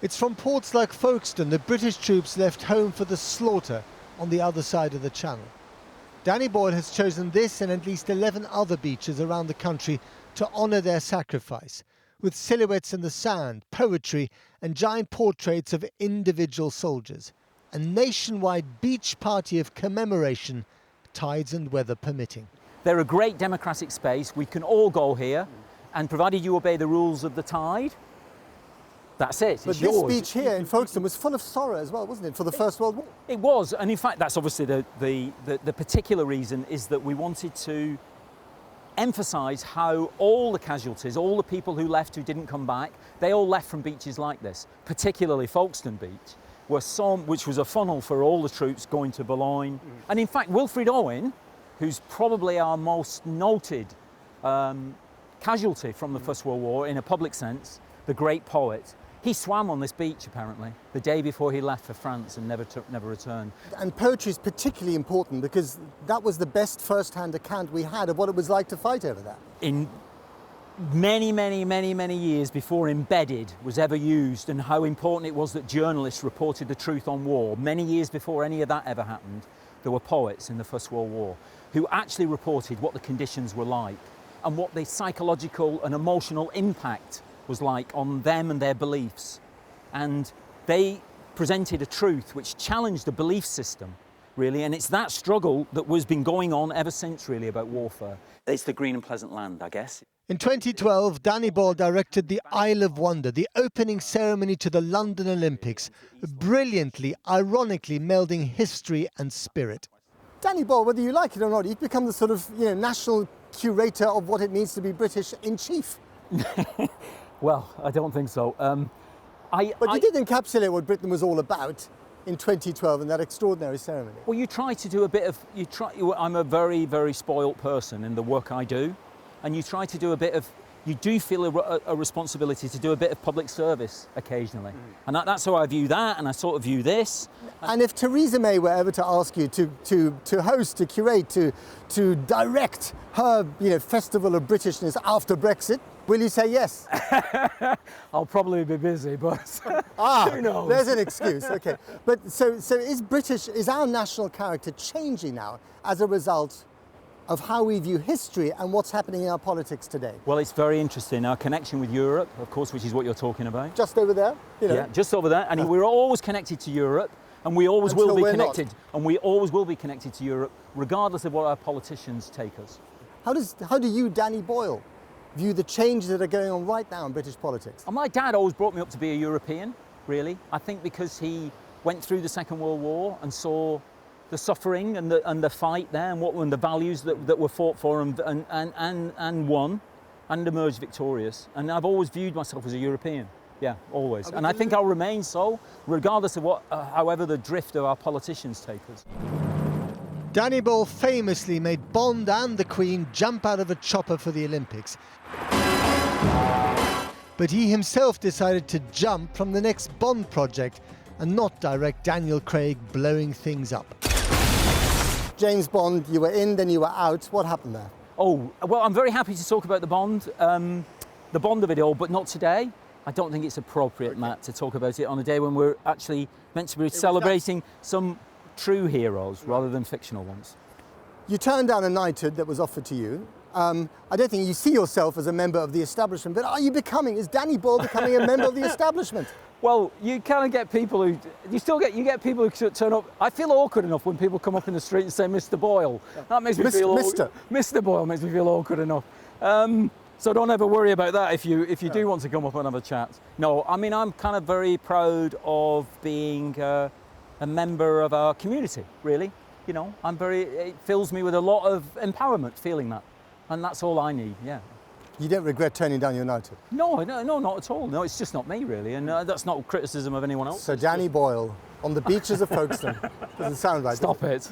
It's from ports like Folkestone that British troops left home for the slaughter on the other side of the Channel. Danny Boyle has chosen this and at least 11 other beaches around the country to honour their sacrifice, with silhouettes in the sand, poetry and giant portraits of individual soldiers. A nationwide beach party of commemoration, tides and weather permitting. They're a great democratic space. We can all go here, and provided you obey the rules of the tide, that's it. But this beach here in Folkestone was full of sorrow as well, wasn't it, for the First World War? It was, and in fact that's obviously the particular reason is that we wanted to emphasise how all the casualties, all the people who left who didn't come back, they all left from beaches like this, particularly Folkestone Beach, which was a funnel for all the troops going to Boulogne. And in fact Wilfred Owen, who's probably our most noted casualty from the First World War in a public sense, the great poet, he swam on this beach apparently the day before he left for France and never returned. And poetry is particularly important because that was the best first-hand account we had of what it was like to fight over that. In many years before embedded was ever used, and how important it was that journalists reported the truth on war, many years before any of that ever happened, there were poets in the First World War who actually reported what the conditions were like and what the psychological and emotional impact was like on them and their beliefs. And they presented a truth which challenged the belief system, really, and it's that struggle that has been going on ever since, really, about warfare. It's the green and pleasant land, I guess. In 2012, Danny Boyle directed the Isle of Wonder, the opening ceremony to the London Olympics, brilliantly, ironically melding history and spirit. Danny Boyle, whether you like it or not, you've become the sort of national curator of what it means to be British in chief. Well, I don't think so. But you did encapsulate what Britain was all about in 2012 in that extraordinary ceremony. Well, you try to do a bit of, I'm a very spoilt person in the work I do, and you try to do a bit of, you do feel a responsibility to do a bit of public service occasionally. And that's how I view that, and I sort of view this. And if Theresa May were ever to ask you to host, to curate, to direct her festival of Britishness after Brexit, will you say yes? I'll probably be busy, but who knows? There's an excuse, okay. But so is our national character changing now as a result of how we view history and what's happening in our politics today? Well, it's very interesting. Our connection with Europe, of course, which is what you're talking about. Just over there? Yeah, just over there. And we're always connected to Europe, and we always will be connected. And we always will be connected to Europe, regardless of what our politicians take us. How do you, Danny Boyle, view the changes that are going on right now in British politics? And my dad always brought me up to be a European, really. I think because he went through the Second World War and saw the suffering and the fight there, and the values that were fought for and won and emerged victorious. And I've always viewed myself as a European. Yeah, always. And I think I'll remain so, regardless of however the drift of our politicians take us. Danny Boyle famously made Bond and the Queen jump out of a chopper for the Olympics. But he himself decided to jump from the next Bond project and not direct Daniel Craig blowing things up. James Bond, you were in, then you were out. What happened there? Oh, well, I'm very happy to talk about the Bond of it all, but not today. I don't think it's appropriate, Matt, to talk about it on a day when we're actually meant to be celebrating some true heroes rather than fictional ones. You turned down a knighthood that was offered to you. I don't think you see yourself as a member of the establishment, but is Danny Boyle becoming a member of the establishment? Well, you kind of get people who, you get people who turn up. I feel awkward enough when people come up in the street and say, Mr. Boyle. That makes me feel awkward. Mr. Boyle makes me feel awkward enough. So don't ever worry about that if you do want to come up and have a chat. No, I mean, I'm kind of very proud of being a member of our community, really. It fills me with a lot of empowerment feeling that. And that's all I need, yeah. You don't regret turning down your knighthood? No, not at all. No, it's just not me, really. And that's not criticism of anyone else. So Danny Boyle, on the beaches of Folkestone. Doesn't sound right. Stop it.